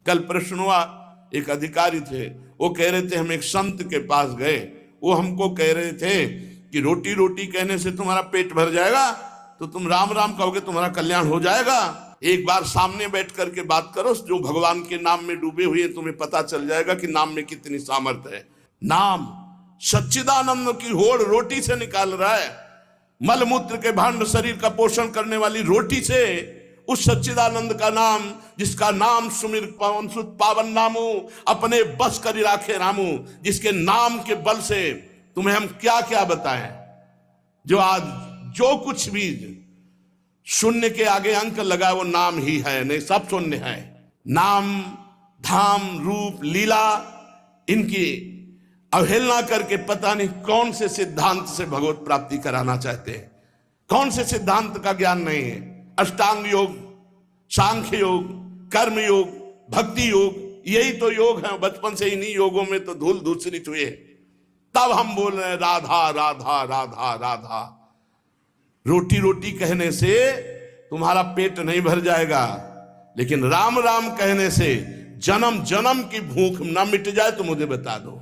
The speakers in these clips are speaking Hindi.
कल प्रश्न हुआ, एक अधिकारी थे, वो कह रहे थे हम एक संत के पास गए, वो हमको कह रहे थे कि रोटी रोटी कहने से तुम्हारा पेट भर जाएगा, तो तुम राम राम कहोगे तुम्हारा कल्याण हो जाएगा। एक बार सामने बैठ करके बात करो, जो भगवान के नाम में डूबे हुए हैं, तुम्हें पता चल जाएगा कि नाम में कितनी सामर्थ्य है। नाम सच्चिदानंद की होड़ रोटी से निकाल रहा है, मलमूत्र के भांड शरीर का पोषण करने वाली रोटी से, उस सच्चिदानंद का नाम, जिसका नाम सुमिर पवन सुत पावन नामू, अपने बस कर राखे रामू, जिसके नाम के बल से तुम्हें हम क्या क्या बताएं। जो आज जो कुछ भी शून्य के आगे अंक लगा वो नाम ही है, नहीं सब शून्य है। नाम धाम रूप लीला इनकी अवहेलना करके पता नहीं कौन से सिद्धांत से भगवत प्राप्ति कराना चाहते हैं, कौन से सिद्धांत का ज्ञान नहीं है। अष्टांग योग, सांख्य योग, कर्म योग, भक्ति योग, यही तो योग है। बचपन से इन्हीं योगों में तो धूल धूसरित हुए, तब हम बोल रहे हैं राधा राधा राधा राधा। रोटी रोटी कहने से तुम्हारा पेट नहीं भर जाएगा, लेकिन राम राम कहने से जन्म जन्म की भूख ना मिट जाए तो मुझे बता दो,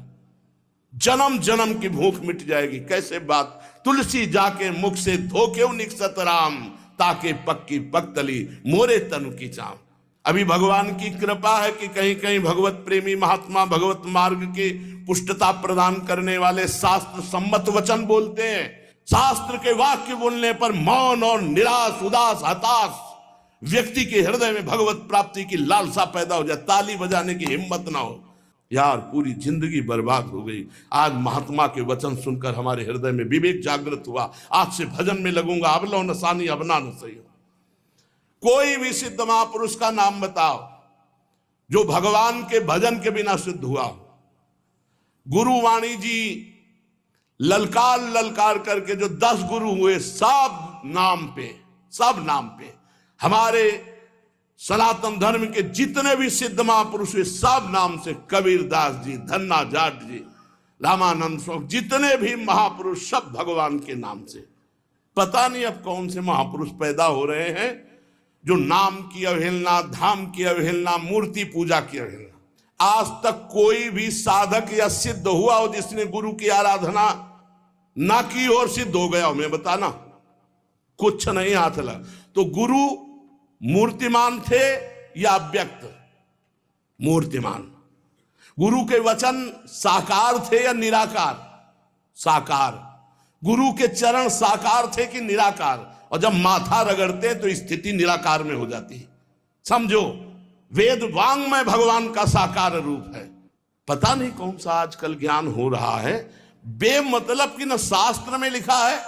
जन्म जन्म की भूख मिट जाएगी। कैसे बात, तुलसी जाके मुख से धोके निकसत राम, ताके पक्की पक्तली मोरे तनु की चाम। अभी भगवान की कृपा है कि कहीं कहीं भगवत प्रेमी महात्मा भगवत मार्ग की पुष्टता प्रदान करने वाले शास्त्र सम्मत वचन बोलते हैं। शास्त्र के वाक्य बोलने पर मौन और निराश उदास हताश व्यक्ति के हृदय में भगवत प्राप्ति की लालसा पैदा हो जाए, ताली बजाने की हिम्मत ना हो। यार पूरी जिंदगी बर्बाद हो गई। आज महात्मा के वचन सुनकर हमारे हृदय में विवेक जागृत हुआ, आज से भजन में लगूंगा। अब लो नसानी अब ना न सही हो। कोई भी सिद्ध महापुरुष का नाम बताओ जो भगवान के भजन के बिना सिद्ध हुआ। गुरुवाणी जी ललकार ललकार करके जो 10 गुरु हुए, सब नाम पे हमारे सनातन धर्म के जितने भी सिद्ध महापुरुष हुए सब नाम से, कबीर दास जी, धन्ना जाट जी, रामानंद स्वामी, जितने भी महापुरुष सब भगवान के नाम से। पता नहीं अब कौन से महापुरुष पैदा हो रहे हैं जो नाम की अवहेलना, धाम की अवहेलना, मूर्ति पूजा की अवहेलना। आज तक कोई भी साधक या सिद्ध हुआ हो जिसने गुरु की आराधना ना की और सिद्ध हो गया हो, मैं बताना, कुछ नहीं हाथ लगा। तो गुरु मूर्तिमान थे या अव्यक्त? मूर्तिमान। गुरु के वचन साकार थे या निराकार? साकार। गुरु के चरण साकार थे कि निराकार? और जब माथा रगड़ते तो स्थिति निराकार में हो जाती है। समझो, वेद वांग में भगवान का साकार रूप है। पता नहीं कौन सा आजकल ज्ञान हो रहा है, बेमतलब की न शास्त्र में लिखा है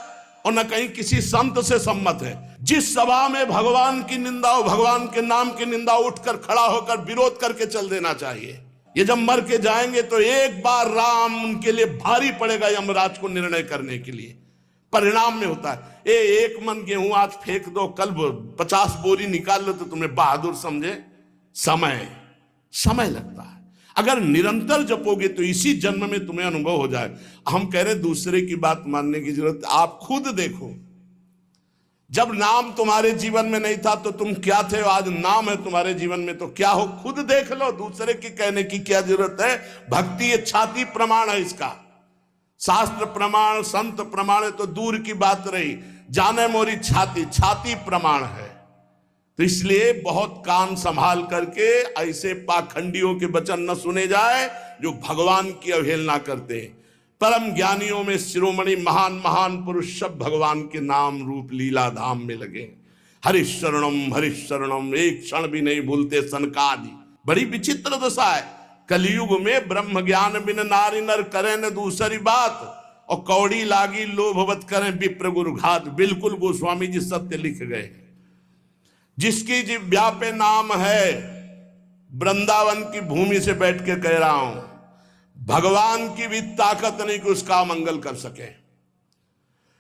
और न कहीं किसी संत से सम्मत है। जिस सभा में भगवान की निंदा हो, भगवान के नाम की निंदा, उठकर खड़ा होकर विरोध करके चल देना चाहिए। ये जब मर के जाएंगे तो एक बार राम उनके लिए भारी पड़ेगा यमराज को निर्णय करने के लिए। परिणाम में होता है, एक मन गेहूं आज फेंक दो, कल 50 बोरी निकाल लो तो तुम्हें बहादुर समझे। समय लगता है। अगर निरंतर जपोगे तो इसी जन्म में तुम्हें अनुभव हो जाए। हम कह रहे दूसरे की बात मानने की जरूरत, आप खुद देखो। जब नाम तुम्हारे जीवन में नहीं था तो तुम क्या थे, आज नाम है तुम्हारे जीवन में तो क्या हो, खुद देख लो। दूसरे की कहने की क्या जरूरत है। भक्ति ये छाती प्रमाण है इसका। शास्त्र प्रमाण, संत प्रमाण है तो दूर की बात रही, जाने मोरी छाती प्रमाण है। तो इसलिए बहुत कान संभाल करके ऐसे पाखंडियों के वचन न सुने जाए जो भगवान की अवहेलना करते हैं। परम ज्ञानियों में शिरोमणि महान महान पुरुष सब भगवान के नाम रूप लीला धाम में लगे। हरिशरणम, एक क्षण भी नहीं भूलते सनकादि। बड़ी विचित्र दशा है। कलयुग में ब्रह्म ज्ञान बिन नारी नर करें न दूसरी बात, और कौड़ी लागी लोभवत करें विप्र गुरु घात। बिल्कुल गोस्वामी जी सत्य लिख गए। जिसकी जिह्वा पे नाम है, वृंदावन की भूमि से बैठ के कह रहा हूं, भगवान की भी ताकत नहीं कि उसका मंगल कर सके।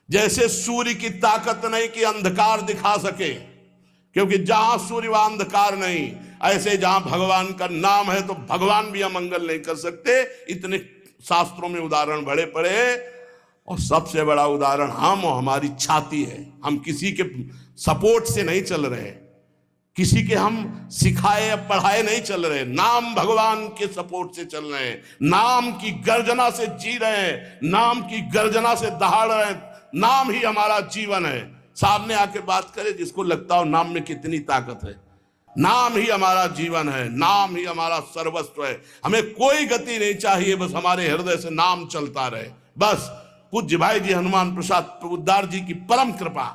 जैसे सूर्य की ताकत नहीं कि अंधकार दिखा सके, क्योंकि जहां सूर्य वहां अंधकार नहीं। ऐसे जहां भगवान का नाम है तो भगवान भी अमंगल नहीं कर सकते। इतने शास्त्रों में उदाहरण बड़े पड़े हैं, और सबसे बड़ा उदाहरण हम और हमारी छाती है। हम किसी के सपोर्ट से नहीं चल रहे, किसी के हम सिखाए या पढ़ाए नहीं चल रहे, नाम भगवान के सपोर्ट से चल रहे हैं, नाम की गर्जना से जी रहे हैं, नाम की गर्जना से दहाड़ रहे हैं। नाम ही हमारा जीवन है। सामने आके बात करे जिसको लगता हो नाम में कितनी ताकत है। नाम ही हमारा जीवन है, नाम ही हमारा सर्वस्व है। हमें कोई गति नहीं चाहिए, बस हमारे हृदय से नाम चलता रहे। बस पूज्य भाई जी हनुमान प्रसाद पोद्दार जी की परम कृपा,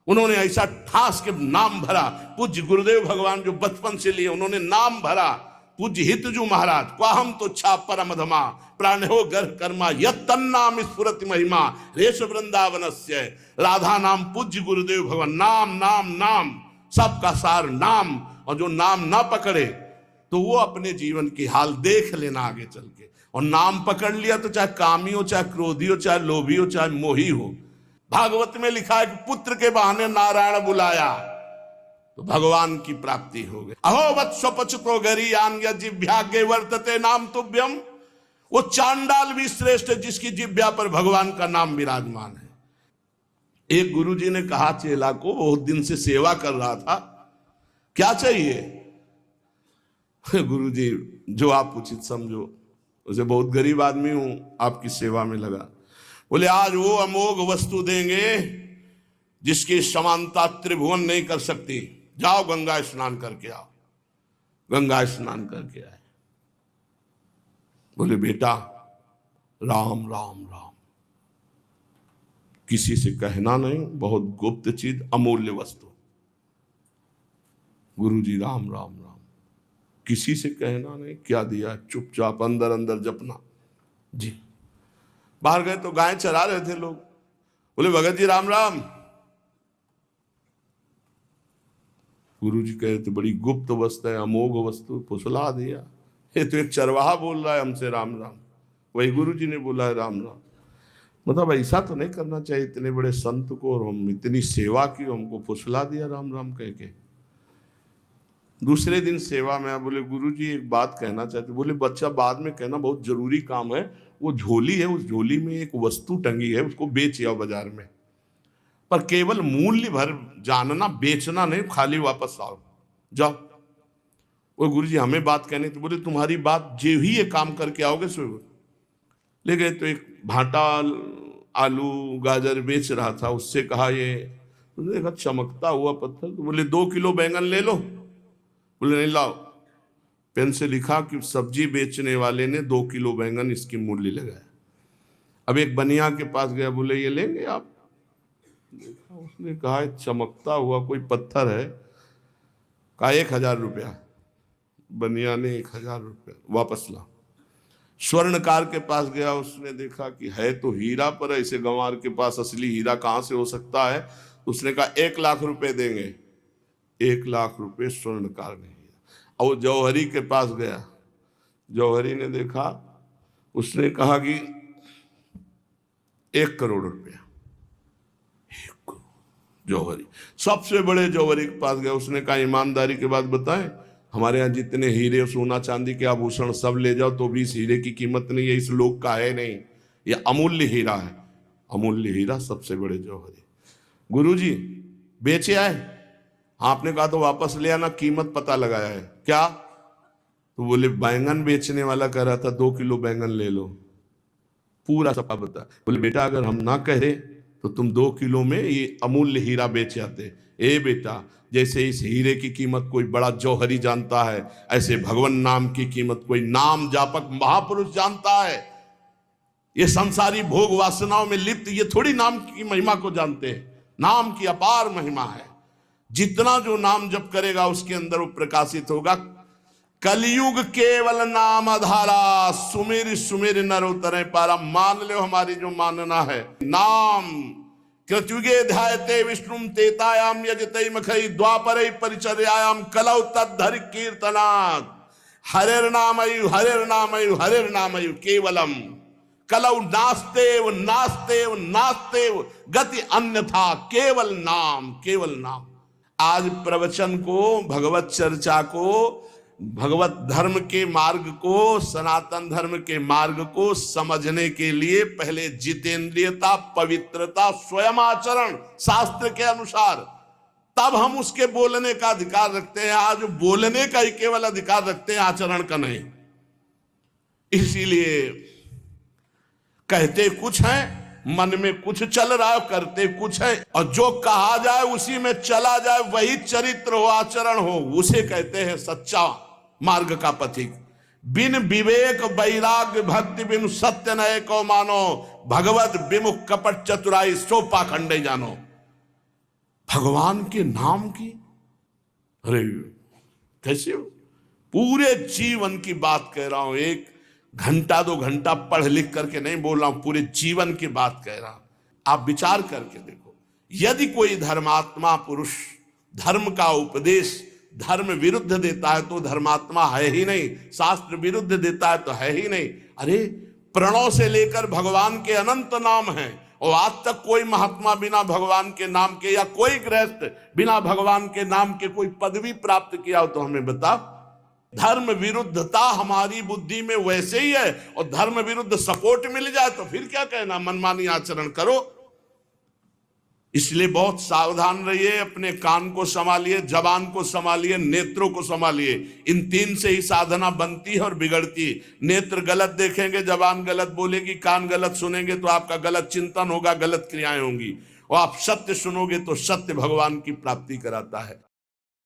उन्होंने ऐसा ठास के नाम भरा। पूज्य गुरुदेव भगवान जो बचपन से लिए उन्होंने नाम भरा। पूज्य हितजू महाराज क्वाहम तो छा परमधमा प्राणो गर्भ कर्मा यत्तन्नाम स्फुरति महिमा रेश वृंदावनस्य। राधा नाम पूज्य गुरुदेव भगवान, नाम नाम नाम, सबका सार नाम। और जो नाम ना पकड़े तो वो अपने जीवन की हाल देख लेना आगे चल के। और नाम पकड़ लिया तो चाहे कामी हो, चाहे क्रोधी हो, चाहे लोभी हो, चाहे मोही हो। भागवत में लिखा है कि पुत्र के बहाने नारायण बुलाया तो भगवान की प्राप्ति हो गई। अहो वत्सपचतो गरीयान जिभ्यागे वर्तते नाम तुभ्यम। वो चांडाल भी श्रेष्ठ है जिसकी जिभ्या पर भगवान का नाम विराजमान है। एक गुरुजी ने कहा चेला को, बहुत दिन से सेवा कर रहा था, क्या चाहिए? गुरुजी जो आप उचित समझो। उसे बहुत गरीब आदमी हूं, आपकी सेवा में लगा। बोले आज वो अमोघ वस्तु देंगे जिसकी समानता त्रिभुवन नहीं कर सकती। जाओ गंगा स्नान करके आओ। गंगा स्नान करके आए। बोले बेटा राम राम राम, किसी से कहना नहीं, बहुत गुप्त चीज, अमूल्य वस्तु। गुरुजी राम राम राम, किसी से कहना नहीं। क्या दिया? चुपचाप अंदर अंदर जपना जी। बाहर गए तो गाय चरा रहे थे लोग। बोले भगत जी राम राम। गुरुजी कह रहे थे बड़ी गुप्त वस्तु है, अमोघ वस्तु, फुसला दिया। ये तो एक चरवाहा बोल रहा है हमसे राम राम, वही गुरुजी ने बोला है राम राम। मतलब ऐसा तो नहीं करना चाहिए, इतने बड़े संत को और हम इतनी सेवा की, हमको फुसला दिया राम राम कह के। दूसरे दिन सेवा में बोले गुरुजी एक बात कहना चाहते। बोले बच्चा बाद में कहना, बहुत जरूरी काम है। वो झोली है, उस झोली में एक वस्तु टंगी है, उसको बेच आओ बाजार में, पर केवल मूल्य भर जानना, बेचना नहीं, खाली वापस आओ, जाओ। वो गुरुजी हमें बात कहने तो बोले तुम्हारी बात जे ही ये काम करके आओगे सो। ले गए तो एक भाटा आलू गाजर बेच रहा था, उससे कहा ये, उसने देखा चमकता हुआ पत्थर, तो बोले 2 किलो बैंगन ले लो। बोले नहीं लाओ। पेन से लिखा कि सब्जी बेचने वाले ने 2 किलो बैंगन इसकी मूल्य लगाया। अब एक बनिया के पास गया, बोले ये लेंगे आप? देखा, उसने कहा चमकता हुआ कोई पत्थर है। कहा 1000 रुपया। बनिया ने 1000 रुपया वापस ला। स्वर्णकार के पास गया, उसने देखा कि है तो हीरा, पर ऐसे गंवार के पास असली हीरा कहाँ से हो सकता है। उसने कहा 1 लाख रुपए देंगे। 1 लाख रुपए स्वर्णकार ने। और जौहरी के पास गया, जौहरी ने देखा, उसने कहा कि 1 करोड़ रुपया। 1 करोड़। जौहरी सबसे बड़े जौहरी के पास गया, उसने कहा ईमानदारी के बात बताएं, हमारे यहाँ जितने हीरे सोना चांदी के आभूषण सब ले जाओ तो भी इस हीरे की कीमत नहीं है, इस लोक का है नहीं, ये अमूल्य हीरा है। अमूल्य हीरा सबसे बड़े जौहरी। गुरुजी बेचे आए? आपने कहा तो वापस ले आना, कीमत पता लगाया है। क्या? तो बोले बैंगन बेचने वाला कह रहा था 2 किलो बैंगन ले लो, पूरा सब बता। बोले बेटा अगर हम ना कहे तो तुम 2 किलो में ये अमूल्य हीरा बेच आते। ए बेटा, जैसे इस हीरे की कीमत कोई बड़ा जौहरी जानता है, ऐसे भगवान नाम की कीमत कोई नाम जापक महापुरुष जानता है। ये संसारी भोग वासनाओं में लिप्त ये थोड़ी नाम की महिमा को जानते हैं। नाम की अपार महिमा है। जितना जो नाम जप करेगा उसके अंदर वो प्रकाशित होगा। कलयुग केवल नाम आधारा, सुमेर सुमेर नर उतरे पारा। मान लो हमारी जो मानना है, नाम कृतयुगे ध्यायते विष्णुम तेतायाम यजते मखई द्वापरे परिचर्यायाम कलौ तद्धरि कीर्तनात्। हरेर्नामयु हरेर्नामयु हरेर्नामयु केवलम कलौ नास्तेव नास्तेव नास्तेव गति अन्यथा केवल नाम केवल नाम। आज प्रवचन को, भगवत चर्चा को, भगवत धर्म के मार्ग को, सनातन धर्म के मार्ग को समझने के लिए पहले जितेंद्रियता, पवित्रता, स्वयं आचरण शास्त्र के अनुसार, तब हम उसके बोलने का अधिकार रखते हैं। आज बोलने का ही केवल अधिकार रखते हैं, आचरण का नहीं। इसीलिए कहते कुछ है, मन में कुछ चल रहा है, करते कुछ है, और जो कहा जाए उसी में चला जाए, वही चरित्र हो, आचरण हो, उसे कहते हैं सच्चा मार्ग का पथिक। बिन विवेक वैराग्य भक्ति बिन सत्य नए को मानो, भगवत विमुख कपट चतुराई सो पाखंडे जानो। भगवान के नाम की, अरे कैसे हो, पूरे जीवन की बात कह रहा हूं, एक घंटा 2 घंटा पढ़ लिख करके नहीं बोल रहा हूं, पूरे जीवन की बात कह रहा हूं। आप विचार करके देखो, यदि कोई धर्मात्मा पुरुष धर्म का उपदेश धर्म विरुद्ध देता है तो धर्मात्मा है ही नहीं, शास्त्र विरुद्ध देता है तो है ही नहीं। अरे प्रणव से लेकर भगवान के अनंत नाम हैं, और आज तक कोई महात्मा बिना भगवान के नाम के, या कोई गृहस्थ बिना भगवान के नाम के कोई पदवी प्राप्त किया हो तो हमें बता। धर्म विरुद्धता हमारी बुद्धि में वैसे ही है, और धर्म विरुद्ध सपोर्ट मिल जाए तो फिर क्या कहना, मनमानी आचरण करो। इसलिए बहुत सावधान रहिए, अपने कान को संभालिए, जबान को संभालिए, नेत्रों को संभालिए। इन 3 से ही साधना बनती है और बिगड़ती। नेत्र गलत देखेंगे, जबान गलत बोलेगी, कान गलत सुनेंगे तो आपका गलत चिंतन होगा, गलत क्रियाएं होंगी, और आप सत्य सुनोगे तो सत्य भगवान की प्राप्ति कराता है।